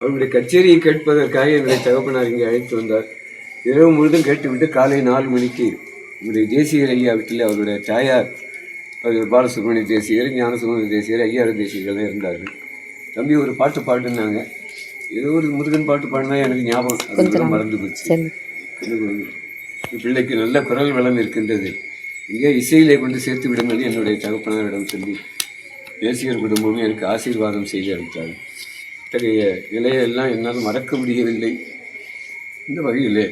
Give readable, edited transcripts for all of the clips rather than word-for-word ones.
அவருடைய கச்சேரியை கேட்பதற்காக என்னுடைய தகப்பனார் இங்கே அழைத்து வந்தார். இரவு முழுதும் கேட்டுவிட்டு காலை 4 மணிக்கு என்னுடைய தேசிகர் ஐயா வீட்டில் அவருடைய தாயார் அவர் பாலசுப்ரமணிய தேசிகர், ஞானசுப்ரமணிய தேசிகர், ஐயாறு தேசிகர்கள் இருந்தார்கள். தம்பி ஒரு பாட்டு பாடுனாங்க. ஏதோ ஒரு முருகன் பாட்டு பாடினா எனக்கு ஞாபகம், அதெல்லாம் மறந்து போச்சு. பிள்ளைக்கு நல்ல குரல் வளம் இருக்கின்றது, இங்கே இசையிலே கொண்டு சேர்த்து விடுங்கள் என்னுடைய தகப்பனாரிடம் சொல்லி தேசிகர் குடும்பமே எனக்கு ஆசீர்வாதம் செய்து அளித்தார்கள். இத்தகைய நிலையெல்லாம் என்னால் மறக்க முடியவில்லை. இந்த வகையிலே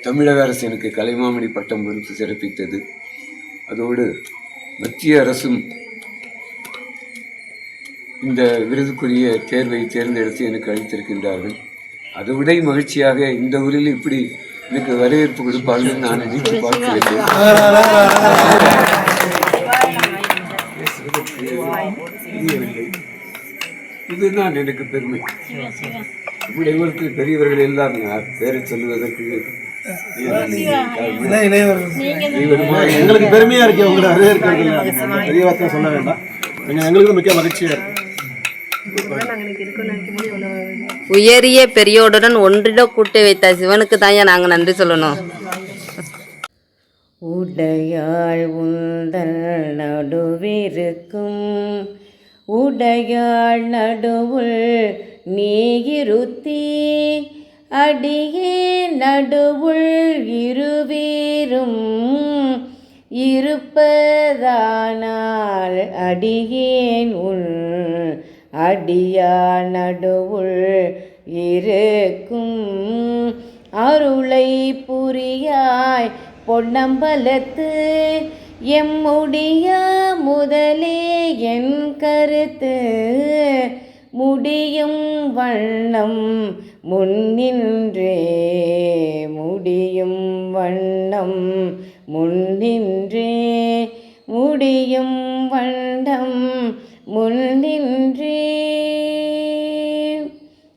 தமிழக அரசு எனக்கு கலைமாமணி பட்டம் கொடுத்து சிறப்பித்தது. அதோடு மத்திய அரசும் இந்த விருதுக்குரிய தேர்வை தேர்ந்தெடுத்து எனக்கு அளித்திருக்கின்றார்கள். அதை விட மகிழ்ச்சியாக இந்த ஊரில் இப்படி எனக்கு வரவேற்பு கொடுப்பார்கள் நான் நினைத்து பார்க்கிறேன். இதுதான் எனக்கு பெருமை. இவருக்கு பெரியவர்கள் எல்லாம் பேரை சொல்லுவதற்கு எங்களுக்கு பெருமையா இருக்கு. உங்களை பெரிய வார்த்தை சொல்ல வேண்டாம், எங்களுக்கு முக்கிய மகிழ்ச்சியா இருக்கு. உயரிய பெரியோருடன் ஒன்றிட கூட்டி வைத்த சிவனுக்கு தான் நாங்க நன்றி சொல்லணும். உடையாள் உந்தல் நடுவிருக்கும் உடையாள் நடுவுள் நீயிருத்தி அடியே நடுவுள் இருவீரும் இருப்பதானால் அடியேன் உள் அடியா நடுவுள் இருக்கும் அருளை புரியாய் பொன்னம்பலத்து எம்முடிய முதலே என் கருத்து முடியும் வண்ணம் முன்னின்றே முடியும் வண்ணம் முன்னின்றே முடியும் வண்ணம் முன்னின்றே.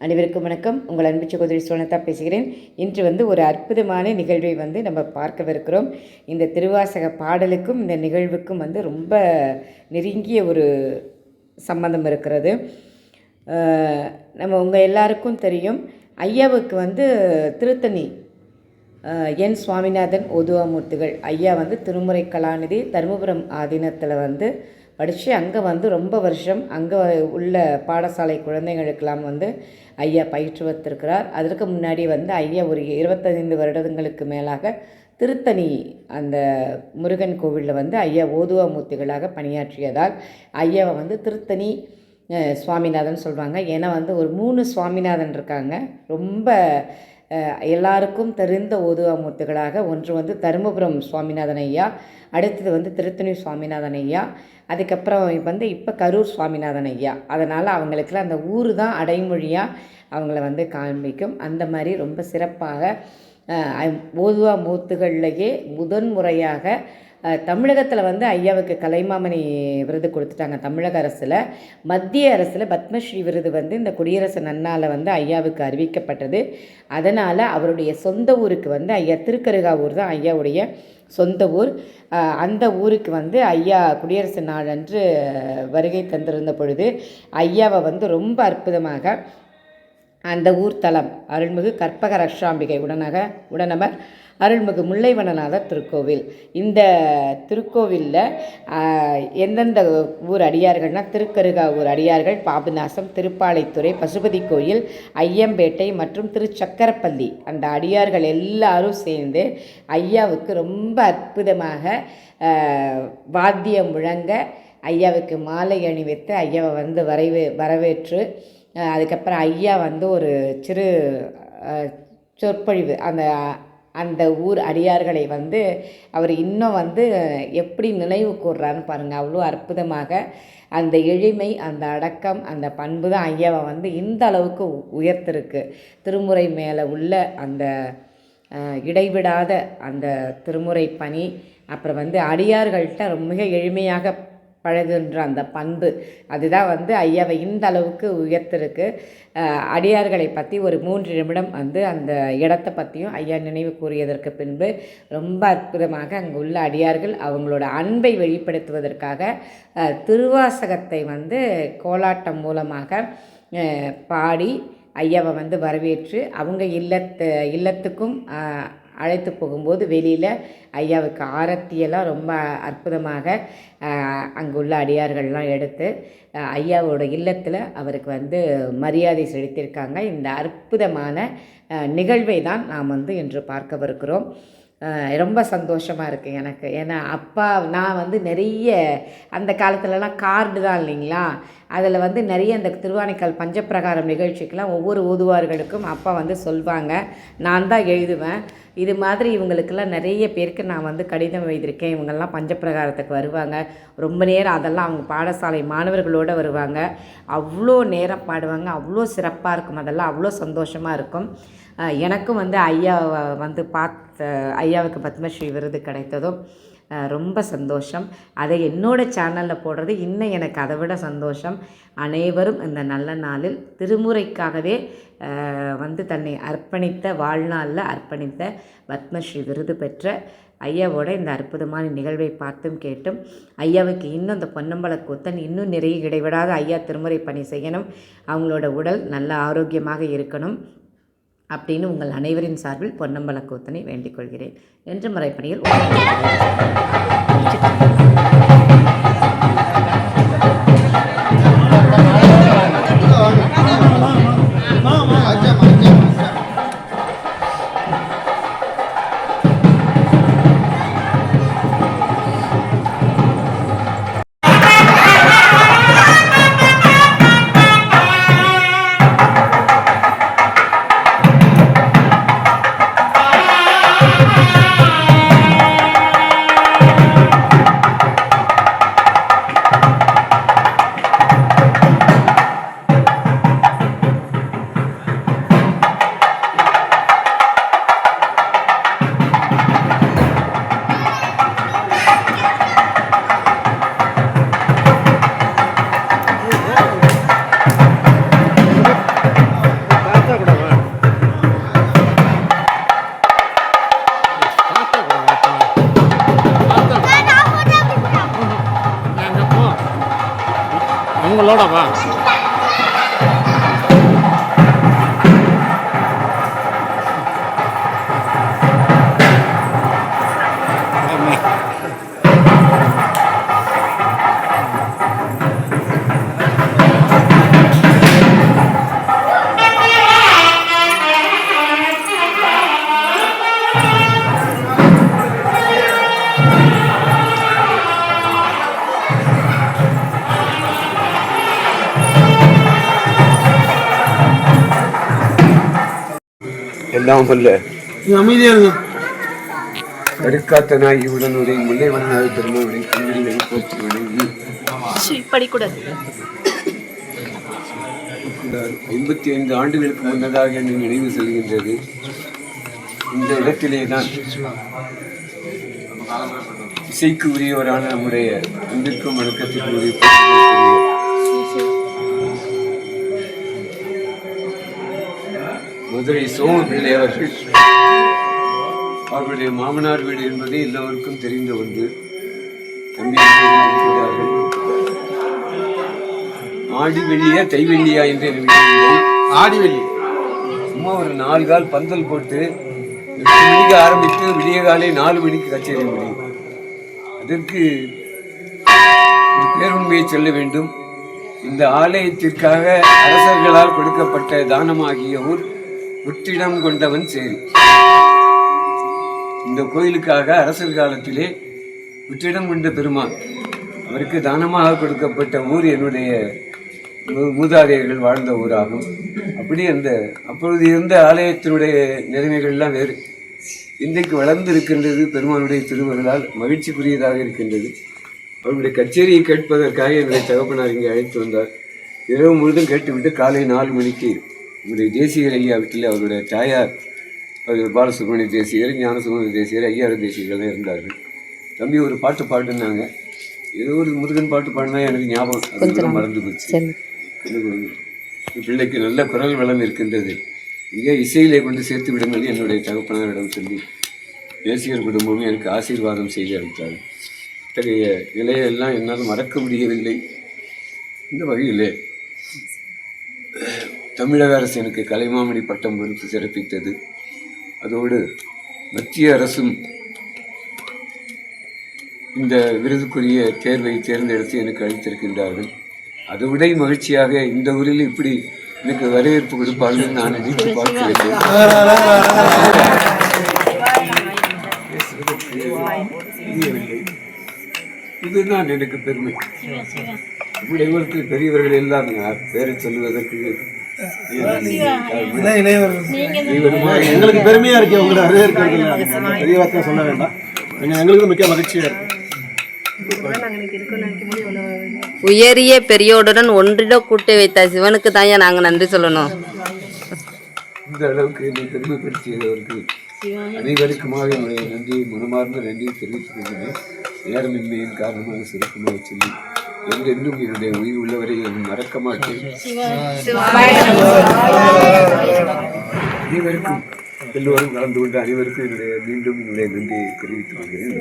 அனைவருக்கும் வணக்கம். உங்கள் அன்பு சகோதரி சோனதா பேசுகிறேன். இன்று ஒரு அற்புதமான நிகழ்வை நம்ம பார்க்கவிருக்கிறோம். இந்த திருவாசக பாடலுக்கும் இந்த நிகழ்வுக்கும் ரொம்ப நெருங்கிய ஒரு சம்பந்தம் இருக்கிறது. நம்ம உங்கள் எல்லாருக்கும் தெரியும், ஐயாவுக்கு திருத்தணி என் சுவாமிநாதன் ஓதுவாமூர்த்திகள் ஐயா திருமுறை கலாநிதி தருமபுரம் ஆதீனத்தில் படித்து அங்கே ரொம்ப வருஷம் அங்கே உள்ள பாடசாலை குழந்தைகளுக்கெல்லாம் ஐயா பயிற்றுவித்திருக்கிறார். அதற்கு முன்னாடி ஐயா ஒரு 25 வருடங்களுக்கு மேலாக திருத்தணி அந்த முருகன் கோவிலில் ஐயா ஓதுவாமூர்த்திகளாக பணியாற்றியதால் ஐயாவை திருத்தணி சுவாமிநாதன் சொல்கிறாங்க. ஏன்னா ஒரு 3 சுவாமிநாதன் இருக்காங்க. ரொம்ப எல்லாருக்கும் தெரிந்த ஓதுவாமூர்த்திகளாக ஒன்று தருமபுரம் சுவாமிநாதன் ஐயா, அடுத்தது திருத்தணி சுவாமிநாதன் ஐயா, அதுக்கப்புறம் இப்போ கரூர் சுவாமிநாதன் ஐயா. அதனால் அவங்களுக்குலாம் அந்த ஊர் தான் அடைமொழியாக அவங்கள காண்பிக்கும். அந்த மாதிரி ரொம்ப சிறப்பாக ஓதுவாமூர்த்திகள்லேயே முதன்முறையாக தமிழகத்தில் ஐயாவுக்கு கலைமாமணி விருது கொடுத்துட்டாங்க. தமிழக அரசில், மத்திய அரசில் பத்மஸ்ரீ விருது இந்த குடியரசு நன்னால ஐயாவுக்கு அறிவிக்கப்பட்டது. அதனால் அவருடைய சொந்த ஊருக்கு ஐயா திருக்கருகாவூர் தான் ஐயாவுடைய சொந்த ஊர். அந்த ஊருக்கு ஐயா குடியரசு நாள் அன்று வருகை தந்திருந்த பொழுது ஐயாவை ரொம்ப அற்புதமாக அந்த ஊர் தலம் அருள்மிகு கற்பக ரக்ஷாம்பிகை உடனமர் அருள்மிகு முல்லைவனநாதர் திருக்கோவில். இந்த திருக்கோவிலில் எந்தெந்த ஊர் அடியார்கள்னால் திருக்கருகாவூர் அடியார்கள், பாபநாசம், திருப்பாலைத்துறை, பசுபதி கோயில், ஐயம்பேட்டை மற்றும் திருச்சக்கரப்பள்ளி அந்த அடியார்கள் எல்லாரும் சேர்ந்து ஐயாவுக்கு ரொம்ப அற்புதமாக வாத்தியம் முழங்க ஐயாவுக்கு மாலை அணிவித்து ஐயாவை வரவேற்று அதுக்கப்புறம் ஐயா ஒரு சிறு சொற்பொழிவு அந்த ஊர் அடியார்களை அவர் இன்னும் எப்படி நினைவு கூர்றான்னு பாருங்கள். அவ்வளோ அற்புதமாக அந்த எளிமை, அந்த அடக்கம், அந்த பண்பு தான் ஐயாவை இந்த அளவுக்கு உயர்த்திருக்கு. திருமுறை மேலே உள்ள அந்த இடைவிடாத அந்த திருமுறை பணி, அப்புறம் அடியார்கள்ட்ட மிக எளிமையாக பழகுன்ற அந்த பண்பு, அதுதான் ஐயாவை இந்த அளவுக்கு உயர்த்திருக்கு. அடியார்களை பற்றி ஒரு 3 நிமிடம் அந்த இடத்தை பற்றியும் ஐயா நினைவு கூறியதற்கு பின்பு ரொம்ப அற்புதமாக அங்கே உள்ள அடியார்கள் அவங்களோட அன்பை வெளிப்படுத்துவதற்காக திருவாசகத்தை கோலாட்டம் மூலமாக பாடி ஐயாவை வந்து வரவேற்று அவங்க இல்லத்துக்கும் அழைத்து போகும்போது வெளியில் ஐயாவுக்கு ஆரத்தியெல்லாம் ரொம்ப அற்புதமாக அங்குள்ள அடியார்கள்லாம் எடுத்து ஐயாவோட இல்லத்தில் அவருக்கு வந்து மரியாதை செலுத்தியிருக்காங்க. இந்த அற்புதமான நிகழ்வை தான் நாம் வந்து இன்று பார்க்கவிருக்கிறோம். ரொம்ப சந்தோஷமாக இருக்குது எனக்கு. ஏன்னா அப்பா நான் வந்து நிறைய அந்த காலத்துலலாம் கார்டு தான் இல்லைங்களா, அதில் வந்து நிறைய அந்த திருவானைக்கால் பஞ்சப்பிரகாரம் நிகழ்ச்சிக்கெலாம் ஒவ்வொரு ஓதுவார்களுக்கும் அப்பா வந்து சொல்வாங்க, நான் தான் எழுதுவேன். இது மாதிரி இவங்களுக்கெல்லாம் நிறைய பேருக்கு நான் வந்து கடிதம் எழுதியிருக்கேன். இவங்கெல்லாம் பஞ்சப்பிரகாரத்துக்கு வருவாங்க, ரொம்ப நேரம் அதெல்லாம் அவங்க பாடசாலை மாணவர்களோடு வருவாங்க, அவ்வளோ நேரம் பாடுவாங்க, அவ்வளோ சிறப்பாக இருக்கும், அதெல்லாம் அவ்வளோ சந்தோஷமாக இருக்கும். எனக்கும் வந்து ஐயாவை வந்து ஐயாவுக்கு பத்மஸ்ரீ விருது கிடைத்ததும் ரொம்ப சந்தோஷம். அதை என்னோடய சேனலில் போடுறது இன்னும் எனக்கு அதை விட சந்தோஷம். அனைவரும் இந்த நல்ல நாளில் திருமுறைக்காகவே வந்து தன்னை அர்ப்பணித்த, வாழ்நாளில் அர்ப்பணித்த பத்மஸ்ரீ விருது பெற்ற ஐயாவோட இந்த அற்புதமான நிகழ்வை பார்த்தும் கேட்டும் ஐயாவுக்கு இன்னும் இந்த பொன்னம்பல கூத்தன் இன்னும் நிறைய இடைவிடாத ஐயா திருமுறை பணி செய்யணும், அவங்களோட உடல் நல்ல ஆரோக்கியமாக இருக்கணும் அப்படின்னு உங்கள் அனைவரின் சார்பில் பொன்னம்பல கூத்தனை வேண்டிக் கொள்கிறேன். என்று முறைப்பணியில் அவங்களோட வா. எல்லாம் வல்ல அமைதியா இருங்க. தடுக்காத்த நாய் உடனுடைய முல்லைவனாக பெருமாவுடைய கண்களில் போற்றி வணங்கி 55 ஆண்டுகளுக்கு முன்னதாக என்னை நினைவு செல்கின்றது. இந்த இடத்திலே தான் இசைக்கு உரியவரான நம்முடைய அன்பிற்கும் வணக்கத்திற்கு உரிய மதுரை சோமபிள்ளை அவர்கள், அவருடைய மாமனார் வீடு என்பது எல்லோருக்கும் தெரிந்த ஒன்று. ஆடி வெள்ளியா தை வெள்ளியா என்று ஆடி வெள்ளி சும்மா ஒரு 4 கால் பந்தல் போட்டு 8 மணிக்கு ஆரம்பித்து விடிய காலை 4 மணிக்கு கச்சேரி முடியும். அதற்கு ஒரு பேருண்மையை சொல்ல வேண்டும். இந்த ஆலயத்திற்காக அரசர்களால் கொடுக்கப்பட்ட தானமாகிய ஊர் புற்றிடம் கொண்டவன் சேரி. இந்த கோயிலுக்காக அரசர் காலத்திலே புற்றிடம் கொண்ட பெருமான் அவருக்கு தானமாக கொடுக்கப்பட்ட ஊர் என்னுடைய மூதாதையர்கள் வாழ்ந்த ஊராகும். அப்படி அப்பொழுது இருந்த ஆலயத்தினுடைய நிலைமைகள்லாம் வேறு. இன்றைக்கு வளர்ந்து இருக்கின்றது. பெருமானுடைய திருவருளால் மகிழ்ச்சிக்குரியதாக இருக்கின்றது. அவருடைய கச்சேரியை கேட்பதற்காக என்னுடைய தகப்பனார் இங்கே அழைத்து வந்தார். இரவு முழுதும் கேட்டுவிட்டு காலை 4 மணிக்கு நம்முடைய தேசிகர் ஐயா வீட்டில் அவருடைய தாயார் பாலசுப்ரமணிய தேசிகர், ஞானசுப்ரமணிய தேசிகர், ஐயாறு தேசிகர்கள் இருந்தார்கள். தம்பி ஒரு பாட்டு பாடுனாங்க. ஏதோ ஒரு முருகன் பாட்டு பாடினா எனக்கு ஞாபகம், அது மறந்து போச்சு. பிள்ளைக்கு நல்ல குரல் வளம் இருக்கின்றது, இங்கே இசையிலே கொண்டு சேர்த்து விடுங்கள் என்னுடைய தகப்பனாரிடம் சொல்லி தேசிகர் குடும்பமும் எனக்கு ஆசீர்வாதம் செய்து அளித்தார். இத்தகைய நிலையெல்லாம் என்னால் மறக்க முடியவில்லை. இந்த வகையிலே தமிழக அரசு எனக்கு கலைமாமணி பட்டம் கொடுத்து சிறப்பித்தது. அதோடு மத்திய அரசும் இந்த விருதுக்குரிய தேர்வை தேர்ந்தெடுத்து எனக்கு அளித்திருக்கின்றார்கள். அதை விட மகிழ்ச்சியாக இந்த ஊரில் இப்படி எனக்கு வரவேற்பு கொடுப்பார்கள் நான் நினைத்து பார்க்கிறேன். இதுதான் எனக்கு பெருமை. இவருக்கு பெரியவர்கள் எல்லாம் பேரை சொல்லுவதற்கு எங்களுக்கு பெருமையா இருக்கு உங்களை வரவேற்கிறது. பெரிய வார்த்தை சொல்ல வேண்டாம். எங்களுக்கு மிக்க மகிழ்ச்சியா இருக்கு. உயரிய பெரியோருடன் ஒன்றிட கூட்டி வைத்த சிவனுக்கு தான் நாங்க நன்றி சொல்லணும். இந்த அளவுக்கு என்னை பெருமைப்படுத்தியவருக்கு அனைவருக்குமாக என்னுடைய நன்றியை மனமார்ந்த நன்றியை தெரிவித்துக் கொள்கிறேன். நேரமின்மையின் காரணமாக சிறப்புமாக சொல்லி என்றென்றும் என்னுடைய உயிர் உள்ளவரை நான் மறக்க மாட்டேன். அனைவருக்கும் எல்லோரும் கலந்து கொண்டு அனைவருக்கும் என்னுடைய மீண்டும் என்னுடைய நன்றியை தெரிவித்துக் கொள்கிறேன்.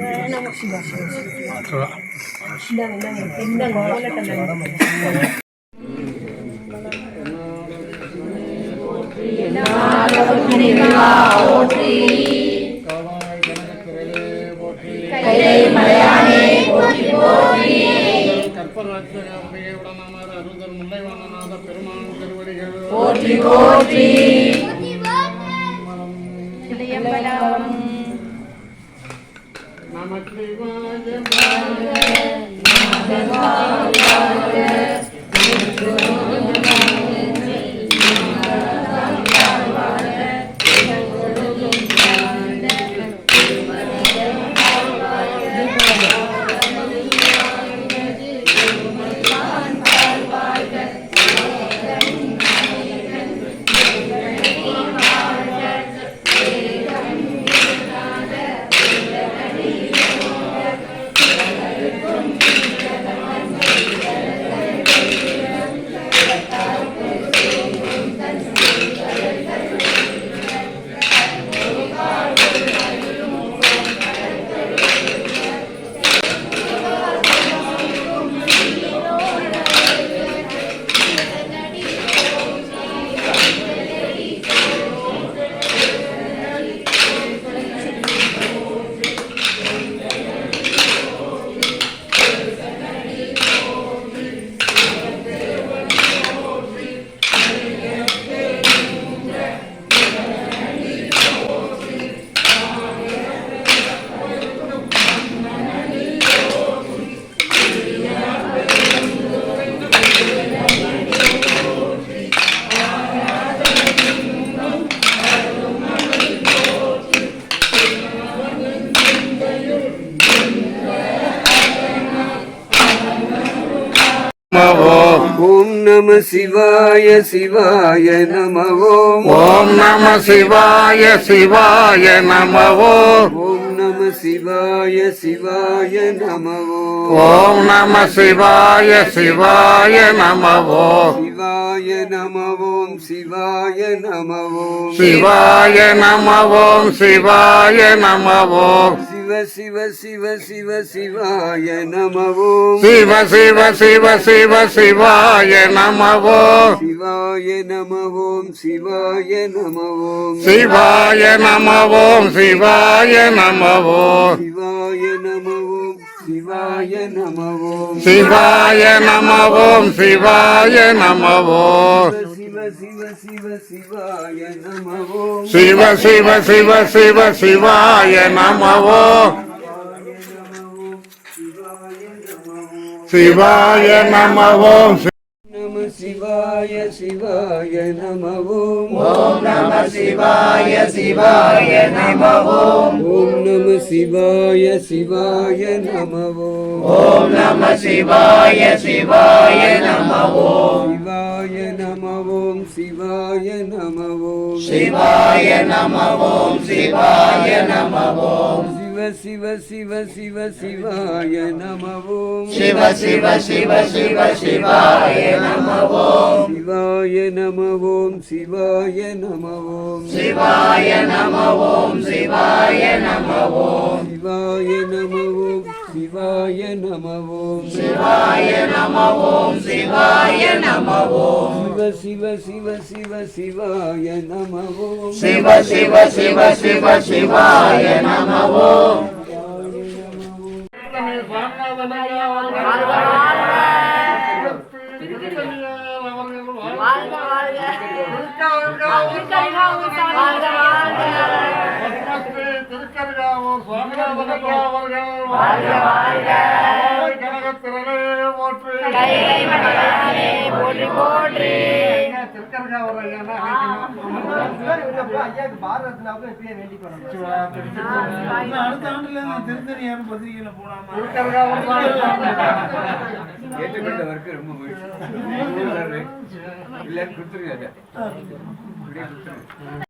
ஓம் நம சிவாய சிவாய நம ஓம் நம சிவாய சிவாய நம ஓம் நம சிவாய சிவாய நம ஓம் நம சிவாய சிவாய நம சிவாய நம ஓம் சிவாய நம சிவாய நம ஓம் சிவாய நம சிவ சிவ சிவ சிவ சிவாய நம சிவ சிவ சிவ சிவ சிவாய நம சிவாய நம ஓம் சிவாய நம சிவாய நம ஓம் சிவாய நம சிவாய நம ஓம் சிவாய நம சிவாய நம ஓம் சிவாய நம சிவ சிவ சிவ சிவாய நம சிவ சிவ சிவ சிவ சிவாய நம சிவாய நம நம சிவாய சிவாய நம ஓம் நம சிவாய சிவாய நம ஓம் நம சிவாய சிவாய நம ஓம் நம சிவாய சிவாய நம சிவாய நம ஓம் சிவாய நம சிவாய நம ஓம் சிவாய நம சிவ சிவ சிவ சிவ சிவாய நம சிவ சிவ சிவ சிவ சிவாய நம சிவாய நம ஓம் சிவாய நம சிவாய நம ஓம் சிவாய நம சிவாய நம ஓம் சிவாய நம ஓம் சிவாய நம ஓம் சிவாய நம ஓம் சிவ சிவ சிவ சிவ சிவாய நம ஓம் சிவ சிவ சிவ சிவ சிவாய நம ஓம் திருக்கருகாவூர் சுவாமிநாதன் அவர்கள் கனகத்திரளே போற்றி திருக்கருகாவூர் அடுத்த ஆண்டுல திருத்தணியார் பத்திரிகையில போனாமா ஏற்றுக்கொண்டவருக்கு ரொம்ப மகிழ்ச்சி இல்லைன்னு கொடுத்துருங்க அதை. அப்படியே கொடுத்துருங்க.